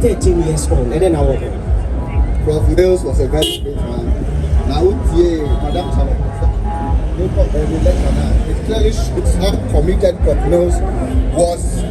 13 years old, and then I was. Prof. Mills was a very great man. Now, Madam Channel, it clearly shows how committed Prof. Mills was.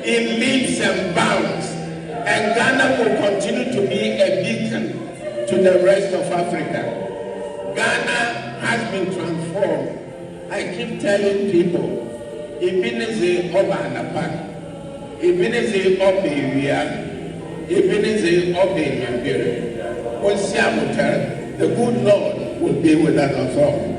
In leaps and bounds, and Ghana will continue to be a beacon to the rest of Africa. Ghana has been transformed. I keep telling people, Ibineze Oba Anapa, Ibineze Oba Iria, Ibineze Oba Nyambere. Onsiamuta, the good Lord will be with us all.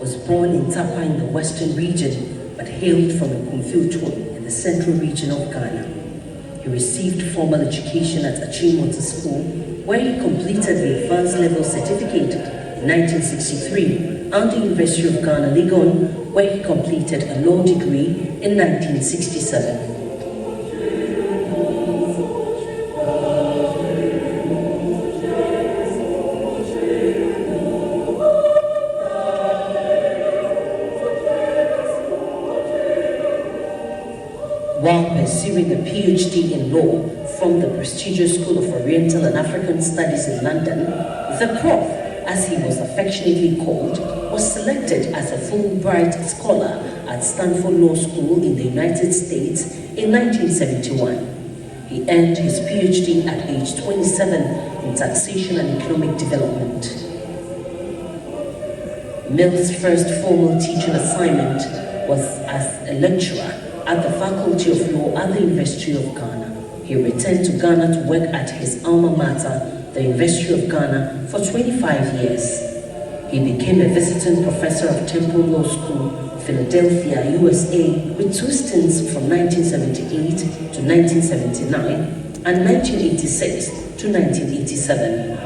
Was born in Tapa in the western region, but hailed from Kumfutun in the central region of Ghana. He received formal education at Achimota School, where he completed the advanced level certificate in 1963, and the University of Ghana, Legon, where he completed a law degree in 1967. While pursuing a PhD in law from the prestigious School of Oriental and African Studies in London, the Prof, as he was affectionately called, was selected as a Fulbright Scholar at Stanford Law School in the United States in 1971. He earned his PhD at age 27 in Taxation and Economic Development. Mill's first formal teaching assignment was as a lecturer at the Faculty of Law at the University of Ghana. He returned to Ghana to work at his alma mater, the University of Ghana, for 25 years. He became a visiting professor of Temple Law School, Philadelphia, USA, with 2 stints from 1978 to 1979 and 1986 to 1987.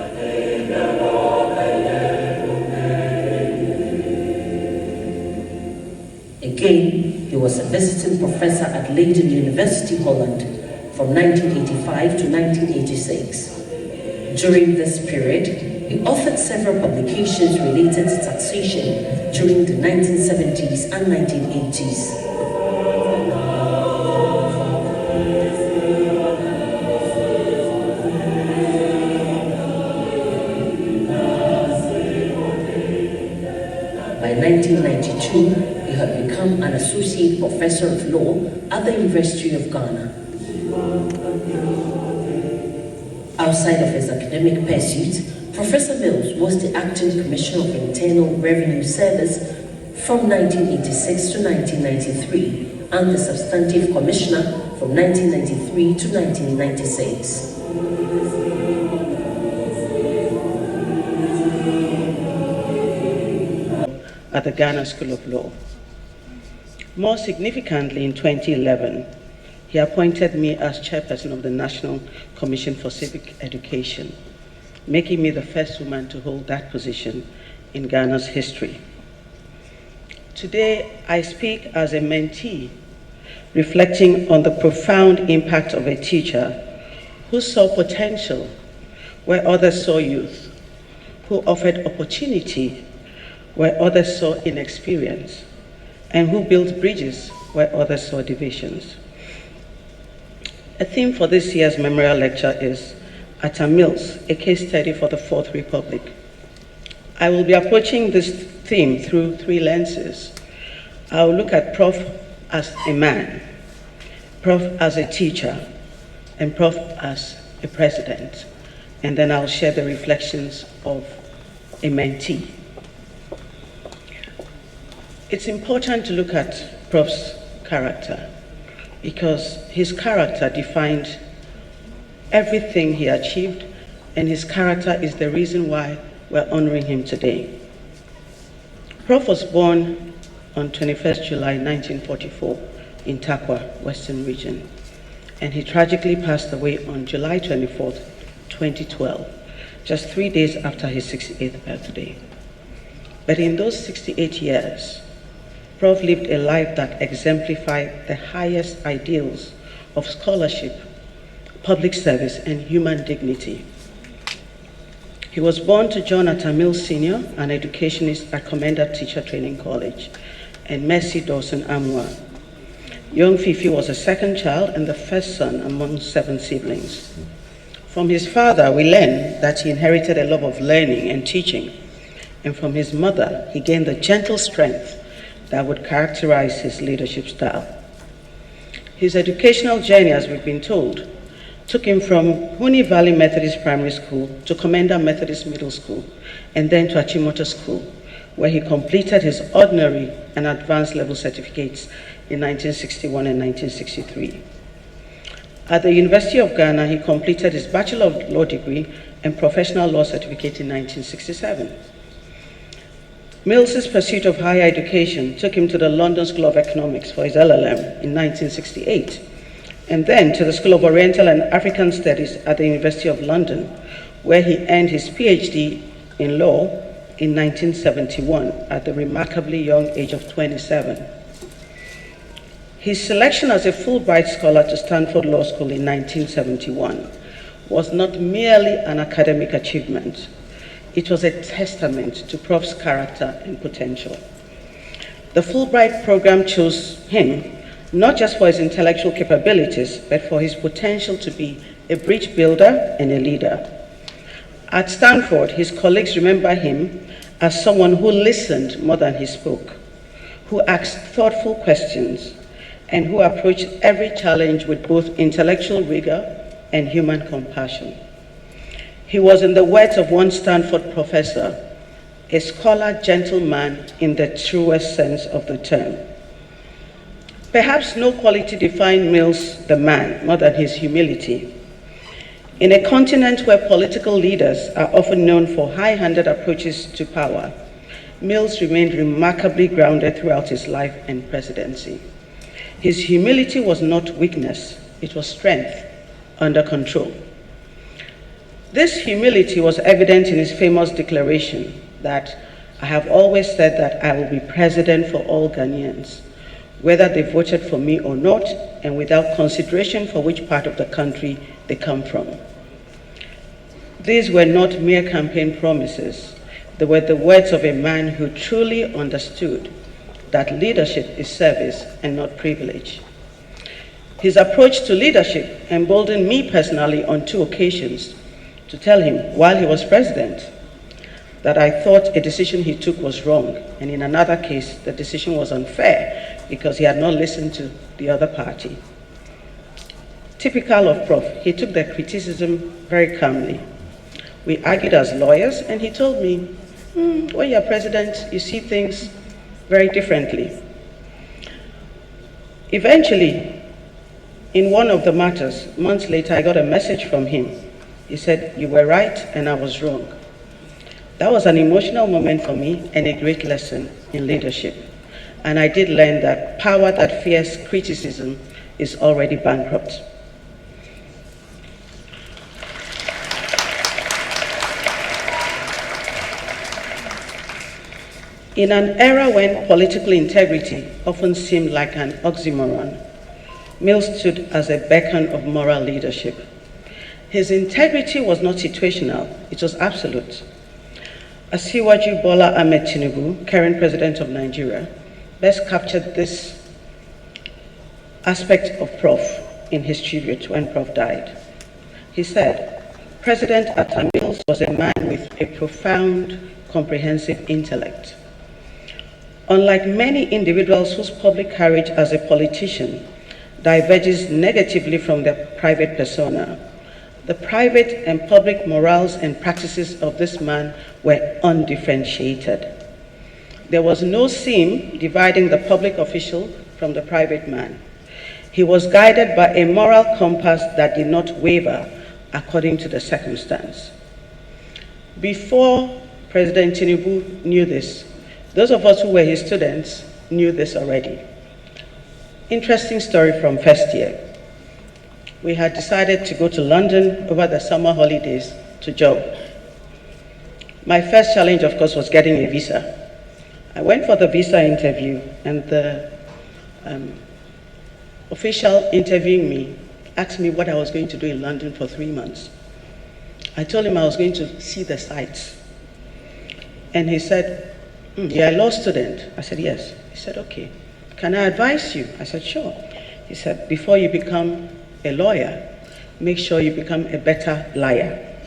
Again, he was a visiting professor at Leiden University, Holland, from 1985 to 1986. During this period, he authored several publications related to taxation during the 1970s and 1980s. By 1992, he had become an associate professor of law at the University of Ghana. Outside of his academic pursuits, Professor Mills was the acting Commissioner of Internal Revenue Service from 1986 to 1993 and the Substantive Commissioner from 1993 to 1996. At the Ghana School of Law. More significantly, in 2011, he appointed me as chairperson of the National Commission for Civic Education, making me the first woman to hold that position in Ghana's history. Today, I speak as a mentee, reflecting on the profound impact of a teacher who saw potential where others saw youth, who offered opportunity where others saw inexperience, and who built bridges where others saw divisions. A theme for this year's memorial lecture is Atta Mills, a case study for the Fourth Republic. I will be approaching this theme through three lenses. I will look at Prof as a man, Prof as a teacher, and Prof as a president. And then I'll share the reflections of a mentee. It's important to look at Prof's character because his character defined everything he achieved, and his character is the reason why we're honoring him today. Prof was born on 21st July 1944 in Takwa, Western Region, and he tragically passed away on July 24th, 2012, just 3 days after his 68th birthday. But in those 68 years, Prof lived a life that exemplified the highest ideals of scholarship, public service, and human dignity. He was born to John Atta Mills Sr., an educationist at Commended Teacher Training College, and Mercy Dawson Amwa. Young Fifi was a second child and the first son among 7 siblings. From his father, we learn that he inherited a love of learning and teaching, and from his mother, he gained the gentle strength that would characterize his leadership style. His educational journey, as we've been told, took him from Huni Valley Methodist Primary School to Commended Methodist Middle School, and then to Achimota School, where he completed his ordinary and advanced level certificates in 1961 and 1963. At the University of Ghana, he completed his Bachelor of Law degree and Professional Law certificate in 1967. Mills's pursuit of higher education took him to the London School of Economics for his LLM in 1968, and then to the School of Oriental and African Studies at the University of London, where he earned his PhD in law in 1971 at the remarkably young age of 27. His selection as a Fulbright scholar to Stanford Law School in 1971 was not merely an academic achievement. It was a testament to Prof's character and potential. The Fulbright program chose him not just for his intellectual capabilities, but for his potential to be a bridge builder and a leader. At Stanford, his colleagues remember him as someone who listened more than he spoke, who asked thoughtful questions, and who approached every challenge with both intellectual rigor and human compassion. He was, in the words of one Stanford professor, a scholar gentleman in the truest sense of the term. Perhaps no quality defined Mills the man more than his humility. In a continent where political leaders are often known for high-handed approaches to power, Mills remained remarkably grounded throughout his life and presidency. His humility was not weakness, it was strength under control. This humility was evident in his famous declaration that I have always said that I will be president for all Ghanaians, whether they voted for me or not, and without consideration for which part of the country they come from. These were not mere campaign promises. They were the words of a man who truly understood that leadership is service and not privilege. His approach to leadership emboldened me personally on 2 occasions to tell him, while he was president, that I thought a decision he took was wrong, and in another case, the decision was unfair because he had not listened to the other party. Typical of Prof, he took the criticism very calmly. We argued as lawyers, and he told me, when you're president, you see things very differently. Eventually, in one of the matters, months later, I got a message from him. He said, you were right and I was wrong. That was an emotional moment for me and a great lesson in leadership. And I did learn that power that fears criticism is already bankrupt. In an era when political integrity often seemed like an oxymoron, Mills stood as a beacon of moral leadership. His integrity was not situational, it was absolute. Asiwaju Bola Ahmed Tinubu, current president of Nigeria, best captured this aspect of Prof in his tribute when Prof died. He said, President Atta was a man with a profound, comprehensive intellect. Unlike many individuals whose public carriage as a politician diverges negatively from their private persona, the private and public morals and practices of this man were undifferentiated. There was no seam dividing the public official from the private man. He was guided by a moral compass that did not waver according to the circumstance. Before President Tinubu knew this, those of us who were his students knew this already. Interesting story from first year. We had decided to go to London over the summer holidays to job. My first challenge, of course, was getting a visa. I went for the visa interview, and the official interviewing me asked me what I was going to do in London for 3 months. I told him I was going to see the sights. And he said, you're a law student? I said, yes. He said, okay. Can I advise you? I said, sure. He said, before you become a lawyer, make sure you become a better liar.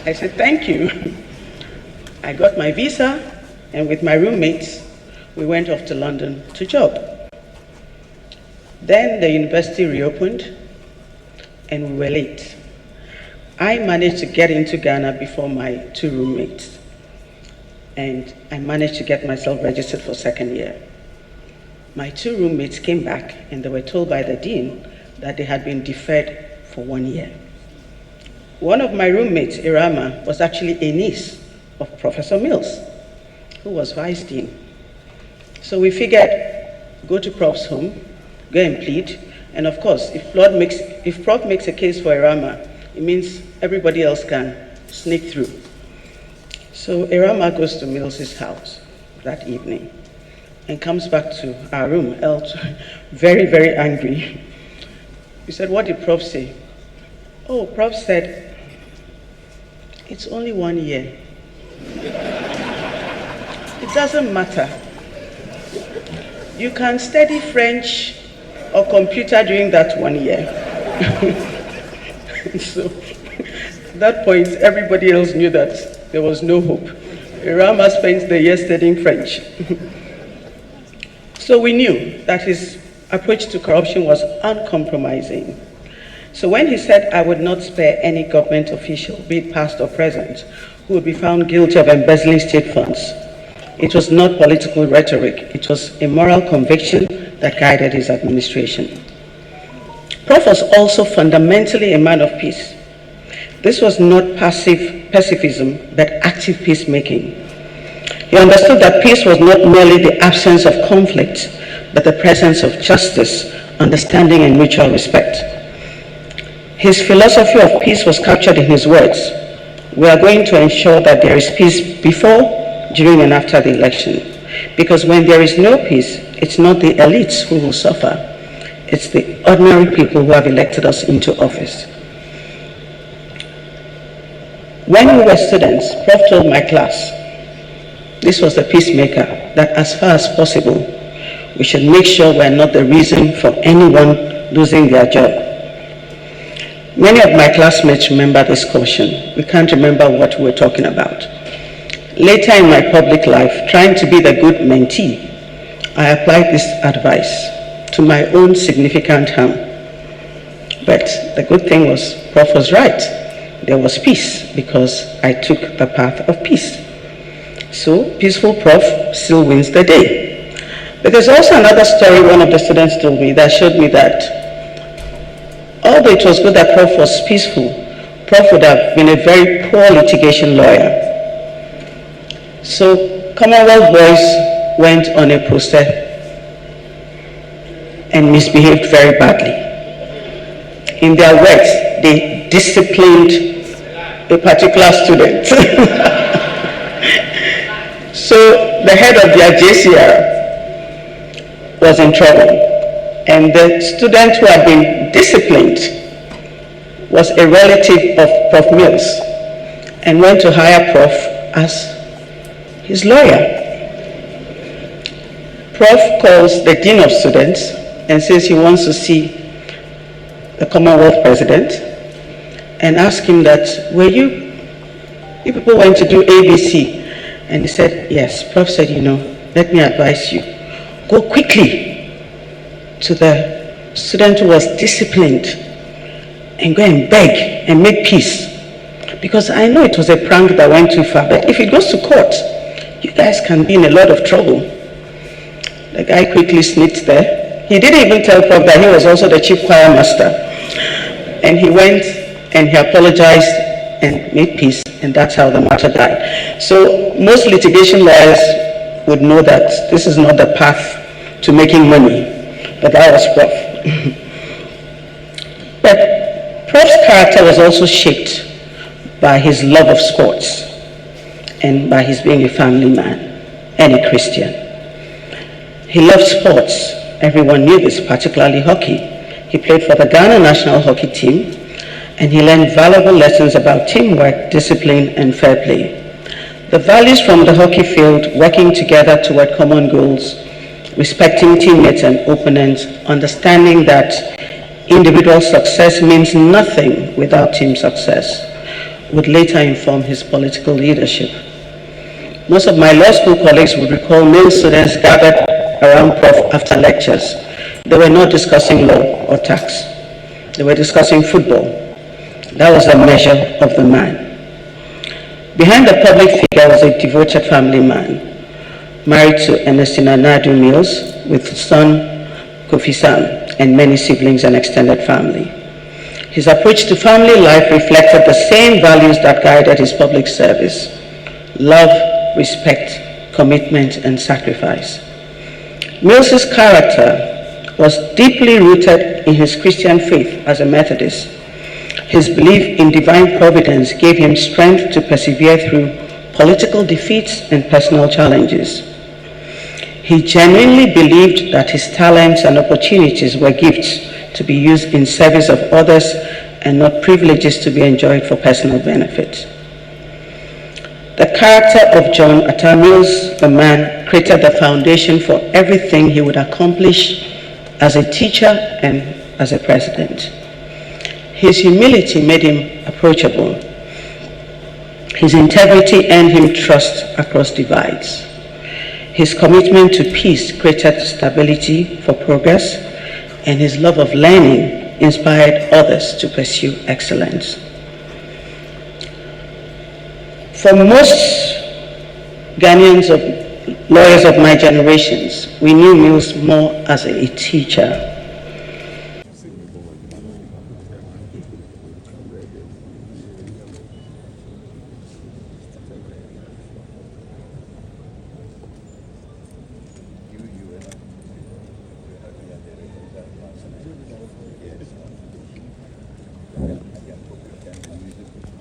I said, thank you. I got my visa, and with my roommates, we went off to London to job. Then the university reopened, and we were late. I managed to get into Ghana before my 2 roommates, and I managed to get myself registered for second year. My 2 roommates came back, and they were told by the dean that they had been deferred for 1 year. One of my roommates, Irama, was actually a niece of Professor Mills, who was vice dean. So we figured, go to Prof's home, go and plead, and of course, if Prof makes a case for Irama, it means everybody else can sneak through. So Irama goes to Mills's house that evening and comes back to our room, very, very angry. He said, what did Prof say? Oh, Prof said, it's only 1 year. It doesn't matter. You can study French or computer during that 1 year. So at that point, everybody else knew that there was no hope. Irama spent the year studying French. So we knew that his approach to corruption was uncompromising. So when he said, I would not spare any government official, be it past or present, who would be found guilty of embezzling state funds, it was not political rhetoric, it was a moral conviction that guided his administration. Prof was also fundamentally a man of peace. This was not passive pacifism, but active peacemaking. He understood that peace was not merely the absence of conflict, but the presence of justice, understanding, and mutual respect. His philosophy of peace was captured in his words. We are going to ensure that there is peace before, during, and after the election. Because when there is no peace, it's not the elites who will suffer. It's the ordinary people who have elected us into office. When we were students, Prof told my class, this was the peacemaker, that as far as possible, we should make sure we're not the reason for anyone losing their job. Many of my classmates remember this caution. We can't remember what we were talking about. Later in my public life, trying to be the good mentee, I applied this advice to my own significant harm. But the good thing was, Prof was right. There was peace because I took the path of peace. So, peaceful Prof still wins the day. But there's also another story one of the students told me that showed me that although it was good that Prof was peaceful, Prof would have been a very poor litigation lawyer. So, Commonwealth boys went on a protest and misbehaved very badly. In their words, they disciplined a particular student. So the head of their JCR was in trouble, and the student who had been disciplined was a relative of Prof Mills and went to hire Prof as his lawyer. Prof calls the Dean of Students and says he wants to see the Commonwealth President and ask him that, you people went to do ABC? And he said, yes. Prof said, let me advise you. Go quickly to the student who was disciplined and go and beg and make peace. Because I know it was a prank that went too far, but if it goes to court, you guys can be in a lot of trouble. The guy quickly snitched there. He didn't even tell Prof that he was also the chief choir master. And he went and he apologized and made peace, and that's how the matter died. So most litigation lawyers would know that this is not the path to making money, but that was Prof. But Prof's character was also shaped by his love of sports and by his being a family man and a Christian. He loved sports. Everyone knew this, particularly hockey. He played for the Ghana national hockey team, and he learned valuable lessons about teamwork, discipline, and fair play. The values from the hockey field, working together toward common goals, respecting teammates and opponents, understanding that individual success means nothing without team success, would later inform his political leadership. Most of my law school colleagues would recall male students gathered around Prof after lectures. They were not discussing law or tax. They were discussing football. That was the measure of the man. Behind the public figure was a devoted family man, married to Ernestina Nadu Mills, with son Kofi Sam, and many siblings and extended family. His approach to family life reflected the same values that guided his public service: love, respect, commitment, and sacrifice. Mills's character was deeply rooted in his Christian faith as a Methodist. His belief in divine providence gave him strength to persevere through political defeats and personal challenges. He genuinely believed that his talents and opportunities were gifts to be used in service of others and not privileges to be enjoyed for personal benefit. The character of John Atta Mills, the man, created the foundation for everything he would accomplish as a teacher and as a president. His humility made him approachable. His integrity earned him trust across divides. His commitment to peace created stability for progress, and his love of learning inspired others to pursue excellence. For most Ghanaians, lawyers of my generations, we knew Mills more as a teacher.